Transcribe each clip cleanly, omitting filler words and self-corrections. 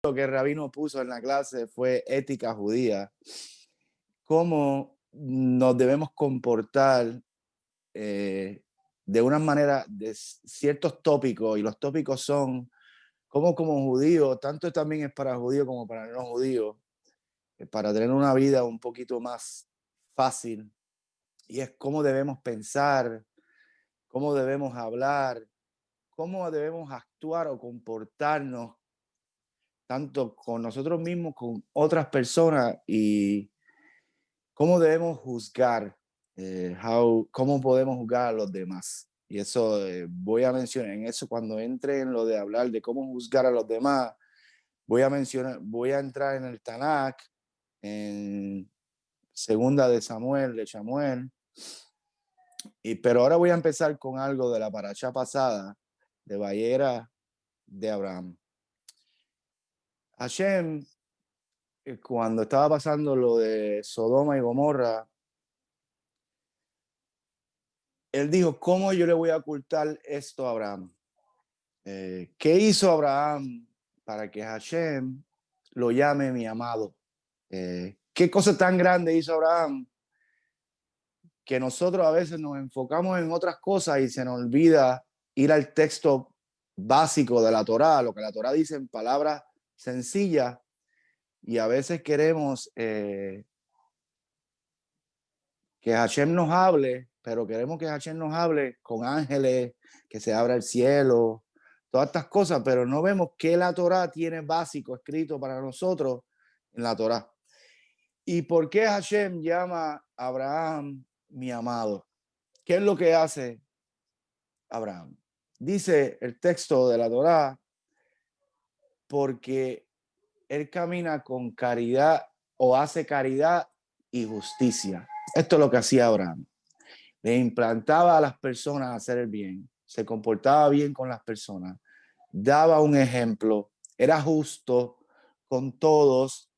que el rabino puso en la clase fue ética judía. Cómo nos debemos comportar de una manera de ciertos tópicos, y los tópicos son cómo como judío, tanto también es para judío como para no judío, para tener una vida un poquito más fácil, y es cómo debemos pensar, cómo debemos hablar, cómo debemos actuar o comportarnos tanto con nosotros mismos, con otras personas, y cómo debemos juzgar, cómo podemos juzgar a los demás. Y eso voy a mencionar en eso cuando entre en lo de hablar de cómo juzgar a los demás. Voy a entrar en el Tanakh, en segunda de Samuel, pero ahora voy a empezar con algo de la paracha pasada, de Bayera de Abraham. Hashem, cuando estaba pasando lo de Sodoma y Gomorra, él dijo, ¿cómo yo le voy a ocultar esto a Abraham? ¿Qué hizo Abraham para que Hashem lo llame mi amado? ¿Qué cosa tan grande hizo Abraham que nosotros a veces nos enfocamos en otras cosas y se nos olvida ir al texto básico de la Torá, lo que la Torá dice en palabras sencillas, y a veces queremos que Hashem nos hable, pero queremos que Hashem nos hable con ángeles, que se abra el cielo, todas estas cosas, pero no vemos que la Torá tiene básico escrito para nosotros en la Torá. ¿Y por qué Hashem llama a Abraham mi amado? ¿Qué es lo que hace Abraham? Dice el texto de la Torá, porque él camina con caridad o hace caridad y justicia. Esto es lo que hacía Abraham. Le implantaba a las personas a hacer el bien, se comportaba bien con las personas, daba un ejemplo, era justo con todos,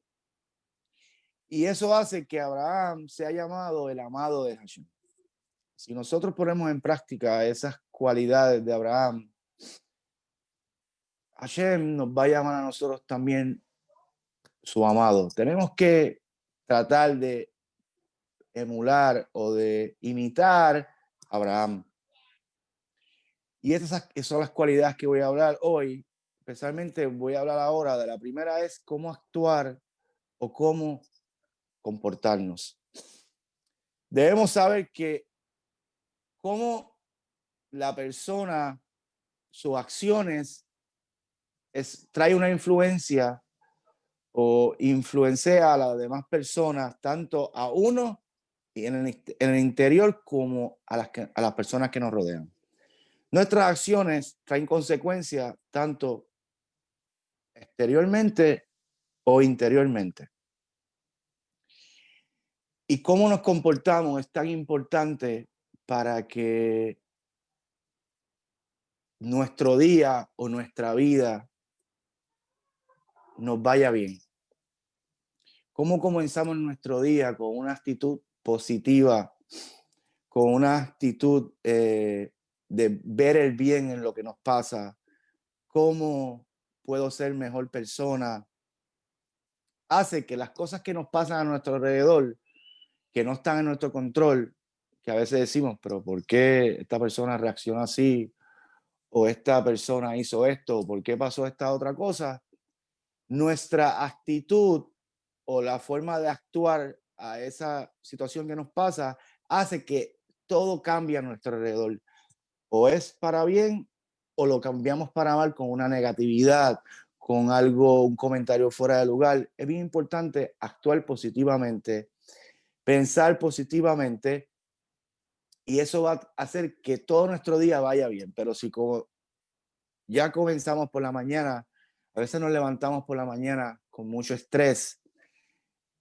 y eso hace que Abraham sea llamado el amado de Hashem. Si nosotros ponemos en práctica esas cualidades de Abraham, Hashem nos va a llamar a nosotros también su amado. Tenemos que tratar de emular o de imitar a Abraham. Y esas son las cualidades que voy a hablar hoy. Especialmente voy a hablar ahora de la primera, es cómo actuar o cómo comportarnos. Debemos saber que cómo la persona, sus acciones, trae una influencia o influencia a las demás personas, tanto a uno y en el interior como a las personas que nos rodean. Nuestras acciones traen consecuencias tanto exteriormente o interiormente. Y cómo nos comportamos es tan importante para que nuestro día o nuestra vida nos vaya bien. Cómo comenzamos nuestro día con una actitud positiva, con una actitud de ver el bien en lo que nos pasa, cómo puedo ser mejor persona, hace que las cosas que nos pasan a nuestro alrededor, que no están en nuestro control, que a veces decimos, pero ¿por qué esta persona reaccionó así? O esta persona hizo esto, o ¿por qué pasó esta otra cosa? Nuestra actitud o la forma de actuar a esa situación que nos pasa hace que todo cambie a nuestro alrededor. O es para bien o lo cambiamos para mal con una negatividad, con algo, un comentario fuera de lugar. Es bien importante actuar positivamente, pensar positivamente, y eso va a hacer que todo nuestro día vaya bien. Pero si como ya comenzamos por la mañana, a veces nos levantamos por la mañana con mucho estrés,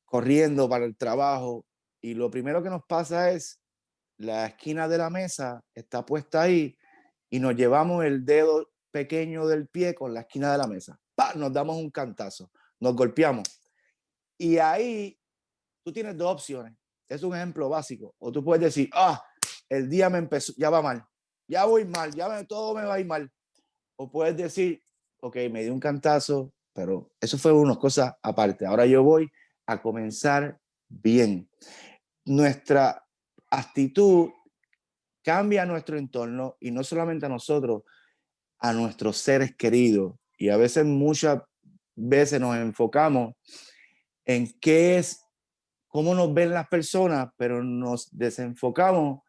corriendo para el trabajo, y lo primero que nos pasa es la esquina de la mesa está puesta ahí y nos llevamos el dedo pequeño del pie con la esquina de la mesa. ¡Pah! Nos damos un cantazo, nos golpeamos. Y ahí tú tienes dos opciones. Es un ejemplo básico. O tú puedes decir, el día me empezó, ya va mal, ya voy mal, todo me va a ir mal. O puedes decir, ok, me di un cantazo, pero eso fue una cosa aparte. Ahora yo voy a comenzar bien. Nuestra actitud cambia nuestro entorno y no solamente a nosotros, a nuestros seres queridos. Y a veces, muchas veces nos enfocamos en qué es, cómo nos ven las personas, pero nos desenfocamos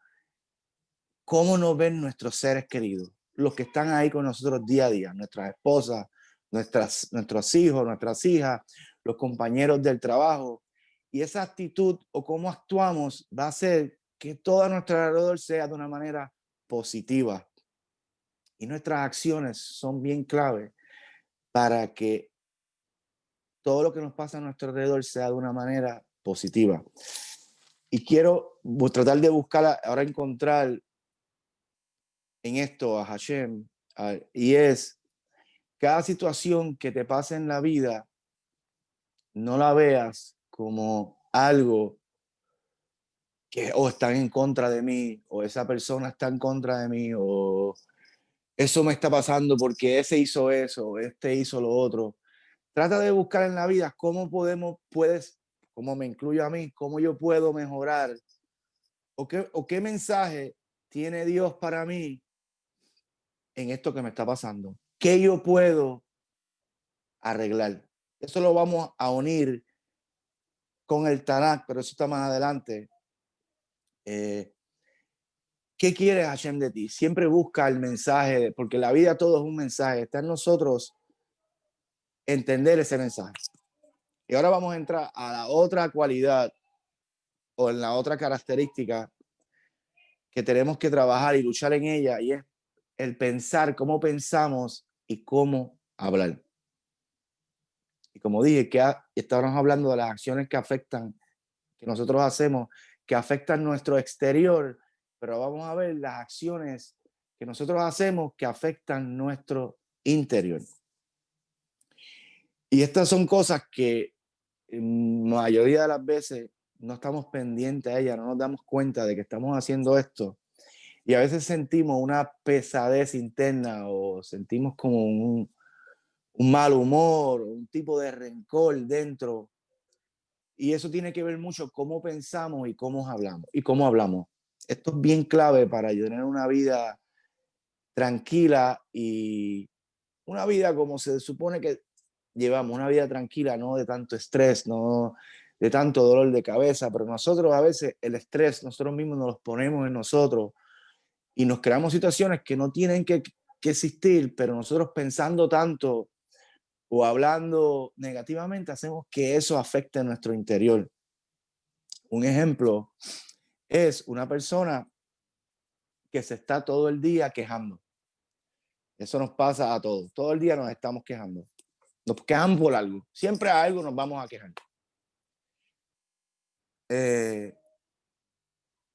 cómo nos ven nuestros seres queridos, los que están ahí con nosotros día a día, nuestras esposas, nuestros hijos, nuestras hijas, los compañeros del trabajo. Y esa actitud o cómo actuamos va a hacer que todo a nuestro alrededor sea de una manera positiva. Y nuestras acciones son bien clave para que todo lo que nos pasa a nuestro alrededor sea de una manera positiva. Y quiero tratar de buscar, ahora encontrar en esto a Hashem, y es cada situación que te pase en la vida, no la veas como algo que o están en contra de mí, o esa persona está en contra de mí, o eso me está pasando porque ese hizo eso, este hizo lo otro. Trata de buscar en la vida cómo cómo me incluyo a mí, cómo yo puedo mejorar, o qué mensaje tiene Dios para mí en esto que me está pasando. ¿Qué yo puedo arreglar? Eso lo vamos a unir con el Tanakh, pero eso está más adelante. ¿Qué quiere Hashem de ti? Siempre busca el mensaje, porque la vida todo es un mensaje. Está en nosotros entender ese mensaje. Y ahora vamos a entrar a la otra cualidad o en la otra característica que tenemos que trabajar y luchar en ella, y es el pensar, cómo pensamos y cómo hablar. Y como dije, estábamos hablando de las acciones que afectan, que nosotros hacemos, que afectan nuestro exterior, pero vamos a ver las acciones que nosotros hacemos que afectan nuestro interior. Y estas son cosas que en mayoría de las veces no estamos pendientes a ellas, no nos damos cuenta de que estamos haciendo esto. Y a veces sentimos una pesadez interna o sentimos como un mal humor, un tipo de rencor dentro. Y eso tiene que ver mucho cómo pensamos y cómo hablamos. Esto es bien clave para tener una vida tranquila y una vida como se supone que llevamos, una vida tranquila, no de tanto estrés, no de tanto dolor de cabeza, pero nosotros a veces el estrés, nosotros mismos nos los ponemos en nosotros y nos creamos situaciones que no tienen que existir, pero nosotros pensando tanto o hablando negativamente hacemos que eso afecte nuestro interior. Un ejemplo es una persona que se está todo el día quejando. Eso nos pasa a todos. Todo el día nos estamos quejando. Nos quejamos por algo. Siempre a algo nos vamos a quejar.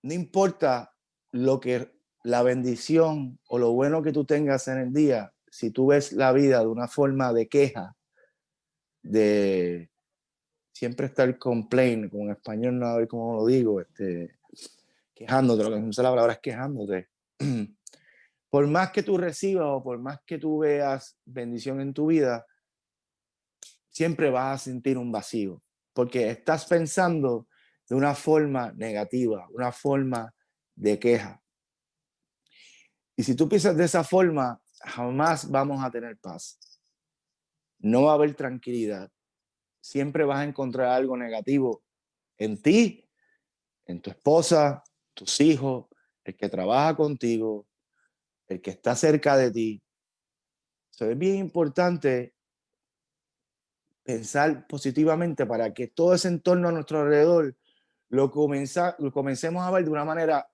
No importa la bendición o lo bueno que tú tengas en el día, si tú ves la vida de una forma de queja, de siempre estar complain, como en español no ver cómo lo digo, quejándote, lo que me usa la palabra es quejándote. Por más que tú recibas o por más que tú veas bendición en tu vida, siempre vas a sentir un vacío, porque estás pensando de una forma negativa, una forma de queja. Y si tú piensas de esa forma, jamás vamos a tener paz. No va a haber tranquilidad. Siempre vas a encontrar algo negativo en ti, en tu esposa, tus hijos, el que trabaja contigo, el que está cerca de ti. Es bien importante pensar positivamente para que todo ese entorno a nuestro alrededor lo comencemos a ver de una manera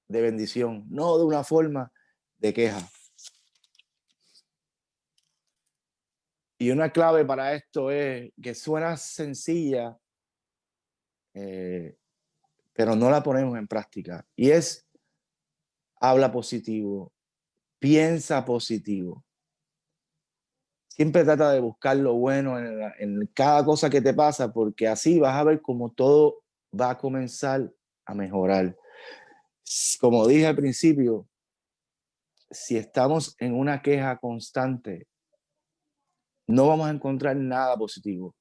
de bendición, no de una forma de queja. Y una clave para esto es que suena sencilla, pero no la ponemos en práctica. Y es, habla positivo, piensa positivo. Siempre trata de buscar lo bueno en cada cosa que te pasa, porque así vas a ver cómo todo va a comenzar a mejorar. Como dije al principio, si estamos en una queja constante, no vamos a encontrar nada positivo.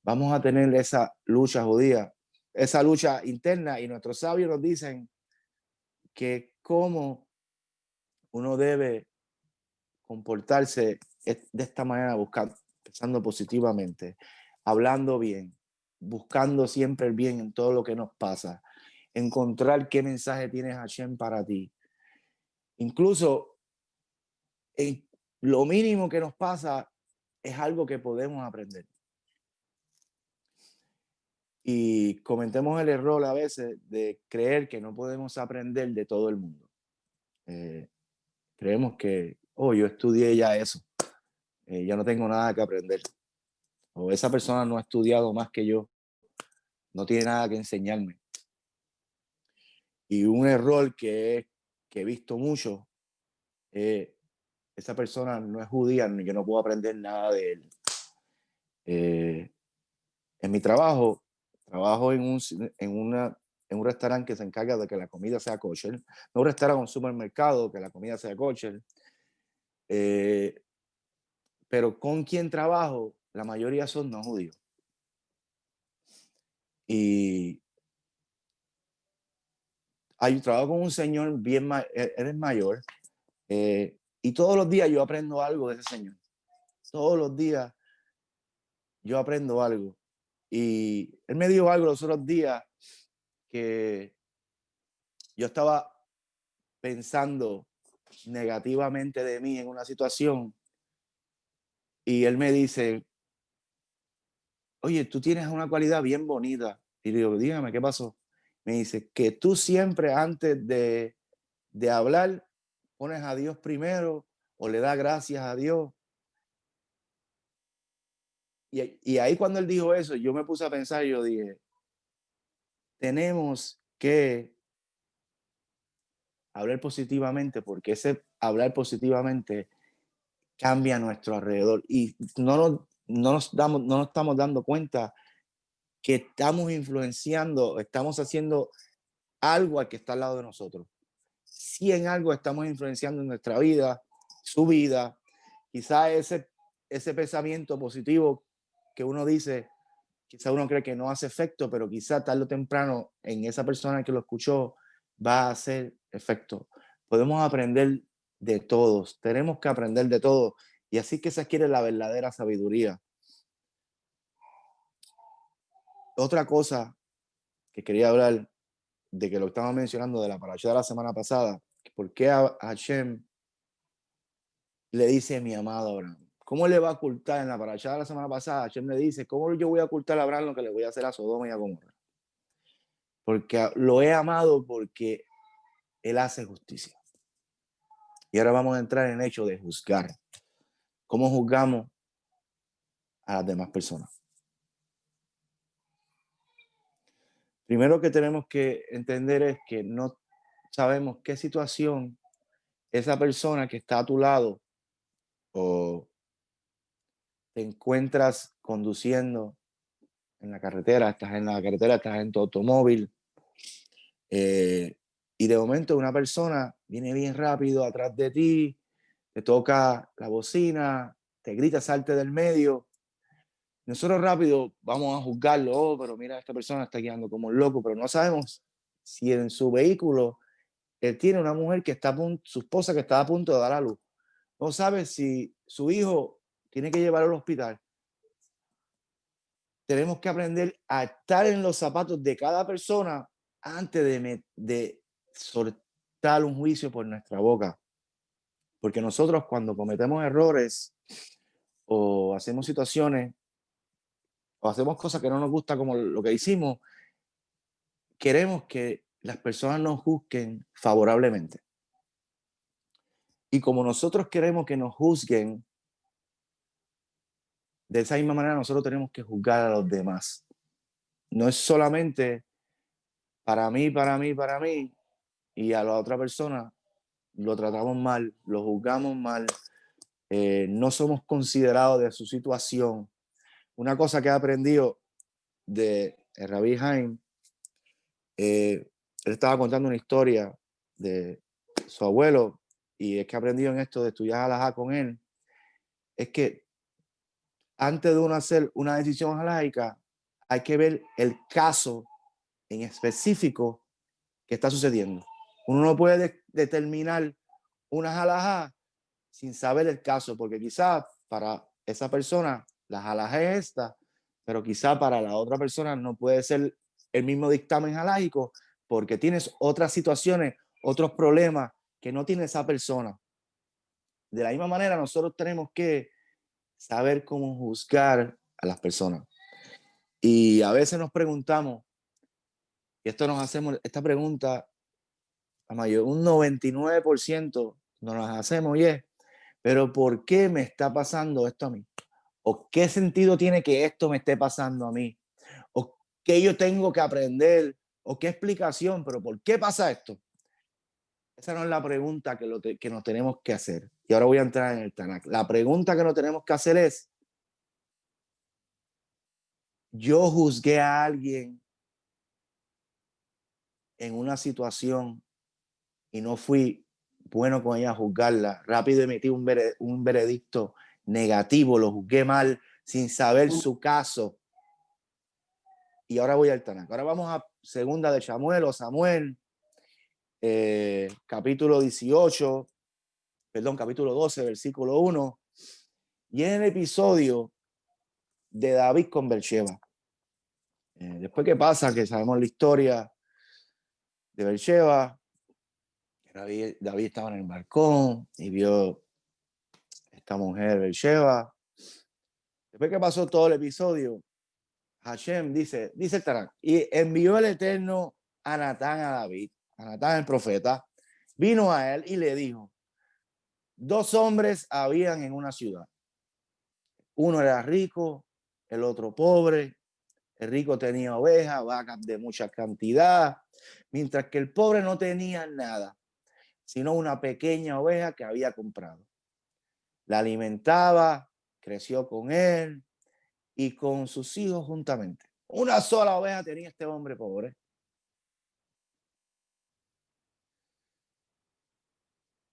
Vamos a tener esa lucha judía, esa lucha interna, y nuestros sabios nos dicen que cómo uno debe comportarse de esta manera, buscando, pensando positivamente, hablando bien, buscando siempre el bien en todo lo que nos pasa, encontrar qué mensaje tiene Hashem para ti. Incluso en lo mínimo que nos pasa es algo que podemos aprender. Y cometemos el error a veces de creer que no podemos aprender de todo el mundo. Creemos que, oh, yo estudié ya eso, ya no tengo nada que aprender. O esa persona no ha estudiado más que yo, no tiene nada que enseñarme. Y un error que he visto mucho, esa persona no es judía, ni yo no puedo aprender nada de él. En mi trabajo en un restaurante que se encarga de que la comida sea kosher, no un restaurante, un supermercado, que la comida sea kosher. Pero con quien trabajo, la mayoría son no judíos. Y trabajo con un señor él es mayor, y todos los días yo aprendo algo de ese señor. Todos los días yo aprendo algo. Y él me dijo algo los otros días que yo estaba pensando negativamente de mí en una situación, y él me dice, oye, tú tienes una cualidad bien bonita. Y le digo, dígame, ¿qué pasó? Me dice que tú siempre antes de hablar pones a Dios primero o le das gracias a Dios. Y ahí cuando él dijo eso, yo me puse a pensar y yo dije, tenemos que hablar positivamente, porque ese hablar positivamente cambia a nuestro alrededor, y no nos estamos dando cuenta que estamos influenciando, estamos haciendo algo al que está al lado de nosotros. Si en algo estamos influenciando en nuestra vida, su vida, quizá ese pensamiento positivo que uno dice, quizá uno cree que no hace efecto, pero quizá tarde o temprano en esa persona que lo escuchó va a hacer efecto. Podemos aprender de todos, tenemos que aprender de todos, y así que se adquiere la verdadera sabiduría. Otra cosa que quería hablar, de que lo estaba mencionando de la parasha de la semana pasada, ¿por qué a Hashem le dice mi amado Abraham? ¿Cómo le va a ocultar en la parasha de la semana pasada? Hashem le dice, ¿cómo yo voy a ocultar a Abraham lo que le voy a hacer a Sodoma y a Gomorra? Porque lo he amado, porque él hace justicia. Y ahora vamos a entrar en el hecho de juzgar. ¿Cómo juzgamos a las demás personas? Primero que tenemos que entender es que no sabemos qué situación esa persona que está a tu lado, o te encuentras conduciendo en la carretera, estás en tu automóvil, y de momento una persona viene bien rápido atrás de ti, te toca la bocina, te grita, salte del medio. Nosotros rápido vamos a juzgarlo, oh, pero mira, esta persona está guiando como un loco, pero no sabemos si en su vehículo él tiene una mujer que está su esposa que está a punto de dar a luz. No sabe si su hijo tiene que llevarlo al hospital. Tenemos que aprender a estar en los zapatos de cada persona antes de soltar un juicio por nuestra boca. Porque nosotros, cuando cometemos errores o hacemos situaciones o hacemos cosas que no nos gusta, como lo que hicimos, queremos que las personas nos juzguen favorablemente. Y como nosotros queremos que nos juzguen, de esa misma manera nosotros tenemos que juzgar a los demás. No es solamente para mí, para mí, para mí, y a la otra persona lo tratamos mal, lo juzgamos mal, no somos considerados de su situación. Una cosa que he aprendido de Rabbi Haim, él estaba contando una historia de su abuelo, y es que he aprendido en esto de estudiar halajá con él, es que antes de uno hacer una decisión halájica, hay que ver el caso en específico que está sucediendo. Uno no puede determinar una halajá sin saber el caso, porque quizás para esa persona la halajá es esta, pero quizá para la otra persona no puede ser el mismo dictamen halájico porque tienes otras situaciones, otros problemas que no tiene esa persona. De la misma manera, nosotros tenemos que saber cómo juzgar a las personas. Y a veces nos preguntamos, y esto nos hacemos, esta pregunta, la mayor, un 99% nos las hacemos y es, pero ¿por qué me está pasando esto a mí? ¿O qué sentido tiene que esto me esté pasando a mí? ¿O qué yo tengo que aprender? ¿O qué explicación? ¿Pero por qué pasa esto? Esa no es la pregunta que nos tenemos que hacer. Y ahora voy a entrar en el Tanakh. La pregunta que nos tenemos que hacer es, ¿yo juzgué a alguien en una situación y no fui bueno con ella a juzgarla? Rápido emití un veredicto negativo, lo juzgué mal sin saber su caso. Y ahora voy al Tanakh. Ahora vamos a segunda de Samuel o Samuel, capítulo 18, perdón, capítulo 12, versículo 1. Y en el episodio de David con Bathsheba. Después que pasa, que sabemos la historia de Bathsheba, David estaba en el balcón y vio esta mujer, Bathsheba. Después que pasó todo el episodio, Hashem dice el Tanakh, y envió el Eterno a Natán a David, a Natán el profeta, vino a él y le dijo, dos hombres habían en una ciudad. Uno era rico, el otro pobre. El rico tenía ovejas, vacas de mucha cantidad, mientras que el pobre no tenía nada, sino una pequeña oveja que había comprado. La alimentaba, creció con él y con sus hijos juntamente. Una sola oveja tenía este hombre pobre.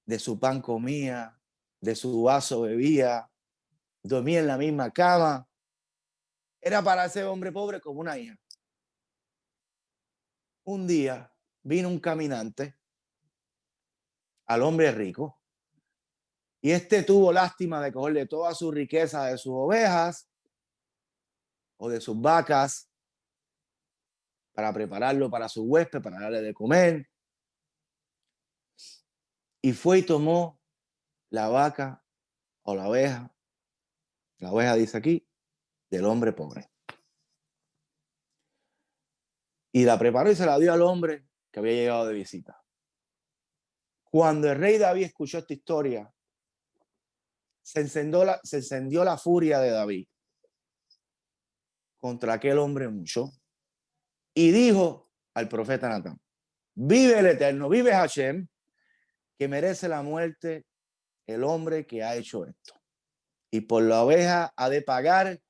De su pan comía, de su vaso bebía, dormía en la misma cama. Era para ese hombre pobre como una hija. Un día vino un caminante al hombre rico y este tuvo lástima de cogerle toda su riqueza de sus ovejas o de sus vacas para prepararlo para su huésped, para darle de comer. Y fue y tomó la vaca o la oveja dice aquí, del hombre pobre. Y la preparó y se la dio al hombre que había llegado de visita. Cuando el rey David escuchó esta historia, se encendió la furia de David contra aquel hombre mucho y dijo al profeta Natán, vive el Eterno, vive Hashem, que merece la muerte el hombre que ha hecho esto. Y por la oveja ha de pagar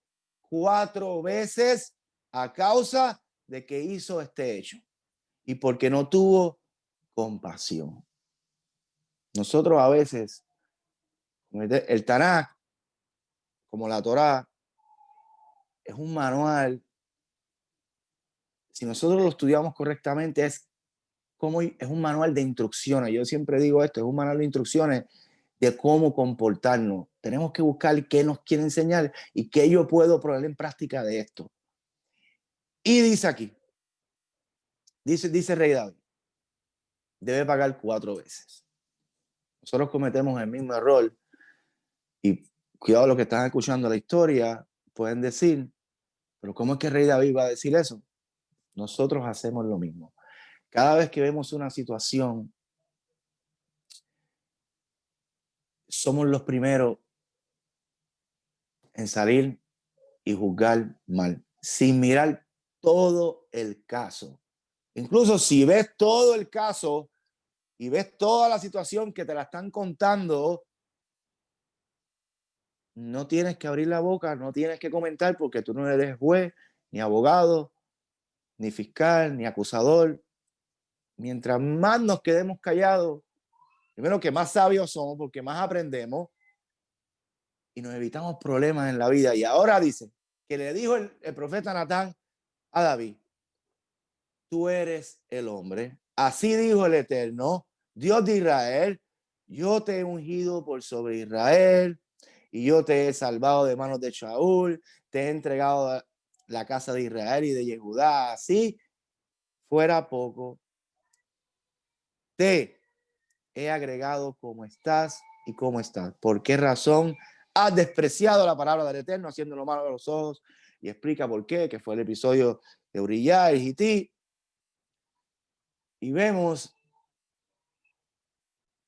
4 veces a causa de que hizo este hecho y porque no tuvo compasión. Nosotros a veces, el Tanakh, como la Torá, es un manual. Si nosotros lo estudiamos correctamente, es un manual de instrucciones. Yo siempre digo esto, es un manual de instrucciones de cómo comportarnos. Tenemos que buscar qué nos quiere enseñar y qué yo puedo poner en práctica de esto. Y dice aquí, dice Rey David, debe pagar 4 veces. Nosotros cometemos el mismo error y cuidado los que están escuchando la historia, pueden decir, pero ¿cómo es que Rey David va a decir eso? Nosotros hacemos lo mismo. Cada vez que vemos una situación, somos los primeros en salir y juzgar mal, sin mirar todo el caso. Incluso si ves todo el caso y ves toda la situación que te la están contando, no tienes que abrir la boca, no tienes que comentar porque tú no eres juez, ni abogado, ni fiscal, ni acusador. Mientras más nos quedemos callados, primero que más sabios somos porque más aprendemos y nos evitamos problemas en la vida. Y ahora dice que le dijo el profeta Natán a David: tú eres el hombre. Así dijo el Eterno, Dios de Israel: yo te he ungido por sobre Israel y yo te he salvado de manos de Shaul, te he entregado la casa de Israel y de Yehudá. Así fuera poco, te he agregado como estás y cómo estás. ¿Por qué razón has despreciado la palabra del Eterno, haciendo lo malo a los ojos? Y explica por qué, que fue el episodio de Uriah y Hití. Y vemos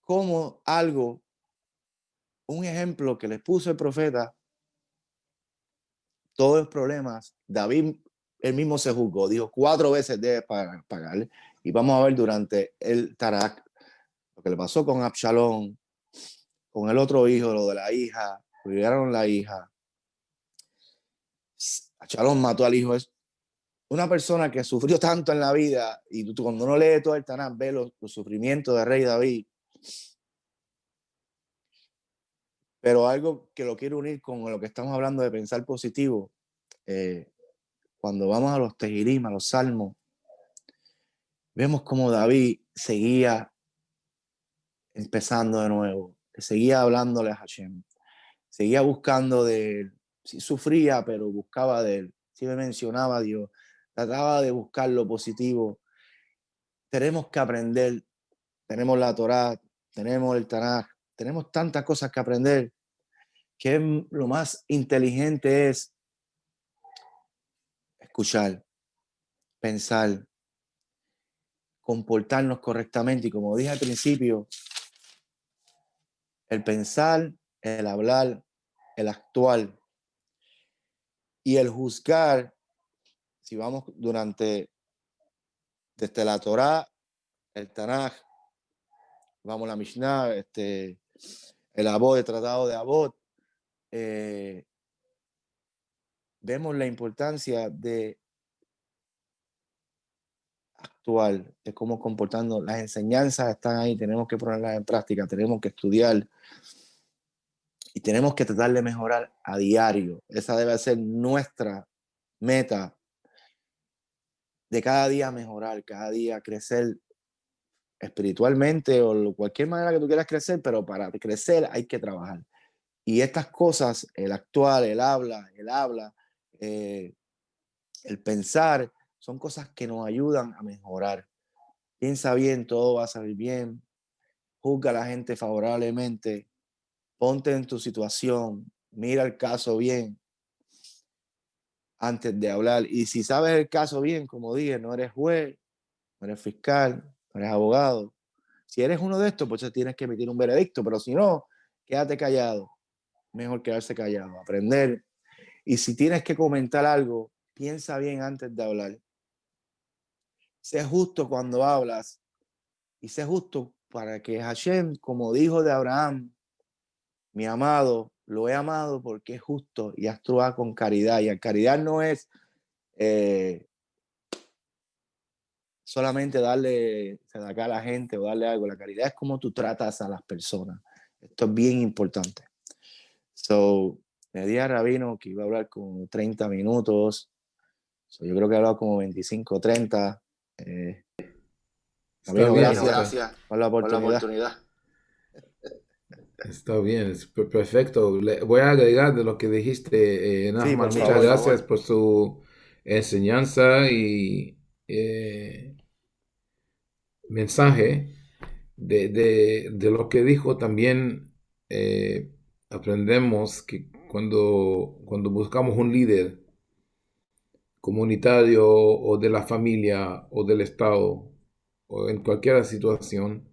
como algo, un ejemplo que les puso el profeta, todos los problemas, David él mismo se juzgó, dijo 4 veces debe pagarle. Y vamos a ver durante el Tarak lo que le pasó con Absalón, con el otro hijo, lo de la hija, cuidaron la hija. Absalón mató al hijo. Es una persona que sufrió tanto en la vida, y tú cuando uno lee todo el Tarak, ve los sufrimientos del rey David. Pero algo que lo quiero unir con lo que estamos hablando de pensar positivo, cuando vamos a los Tehirim, a los Salmos, vemos como David seguía empezando de nuevo, seguía hablándole a Hashem, seguía buscando de él. Sí sufría, pero buscaba de él. Sí me mencionaba a Dios, trataba de buscar lo positivo. Tenemos que aprender, tenemos la Torá, tenemos el Tanaj, tenemos tantas cosas que aprender, que lo más inteligente es escuchar, pensar, comportarnos correctamente. Y como dije al principio, el pensar, el hablar, el actuar y el juzgar, si vamos desde la Torá, el Tanaj, vamos a la Mishnah, el Abod, el Tratado de Abod, vemos la importancia de actuar, de cómo comportando. Las enseñanzas están ahí, tenemos que ponerlas en práctica, tenemos que estudiar y tenemos que tratar de mejorar a diario. Esa debe ser nuestra meta, de cada día mejorar, cada día crecer espiritualmente o de cualquier manera que tú quieras crecer, pero para crecer hay que trabajar. Y estas cosas, el actuar, el habla, el pensar, son cosas que nos ayudan a mejorar. Piensa bien, todo va a salir bien. Juzga a la gente favorablemente. Ponte en tu situación. Mira el caso bien antes de hablar. Y si sabes el caso bien, como dije, no eres juez, no eres fiscal, no eres abogado. Si eres uno de estos, pues tienes que emitir un veredicto. Pero si no, quédate callado. Mejor quedarse callado, aprender. Y si tienes que comentar algo, piensa bien antes de hablar. Sé justo cuando hablas y sé justo para que Hashem, como dijo de Abraham, mi amado, lo he amado porque es justo y actúa con caridad. Y la caridad no es solamente darle acá a la gente o darle algo. La caridad es como tú tratas a las personas. Esto es bien importante. So, me di a Rabino que iba a hablar como 30 minutos. So, yo creo que he hablado como 25 o 30. Está Rabino, bien, gracias por la oportunidad. está bien, es perfecto. Voy a agregar de lo que dijiste, Sí, Nachman. por Muchas favor. gracias por su enseñanza y eh, mensaje. De lo que dijo también aprendemos que cuando buscamos un líder comunitario o de la familia o del Estado o en cualquier situación,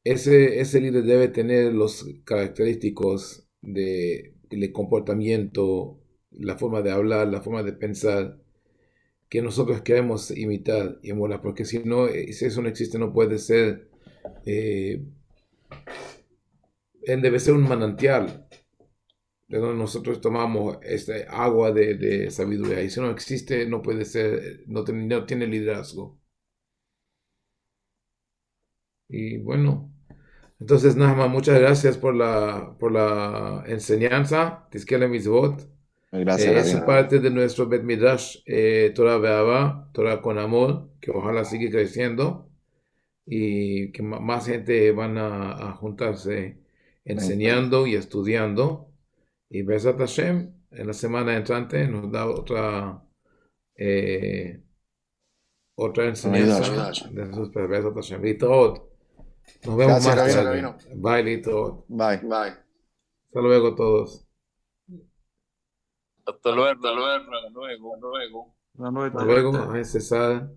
ese líder debe tener los característicos de comportamiento, la forma de hablar, la forma de pensar que nosotros queremos imitar y emular, porque si no, si eso no existe, no puede ser, él debe ser un manantial de donde nosotros tomamos este agua de sabiduría, y si no existe, no puede ser, no tiene liderazgo. Y bueno, Entonces, Nahman, muchas gracias por la enseñanza. Tizkele Mitzvot. Gracias, Es Rabino. parte de nuestro Bet Midrash, Torah Be'ahava, Torah con amor, que ojalá siga creciendo y que más gente van a juntarse enseñando y estudiando. Y Besat Hashem, en la semana entrante nos da eh, otra enseñanza Amidash. de sus Besat Hashem. Litrot. Nos vemos Gracias, más Rabino. tarde. Bye, Litrot. Bye. Hasta luego todos. Hasta luego, hasta luego, hasta luego. Hasta luego. A César.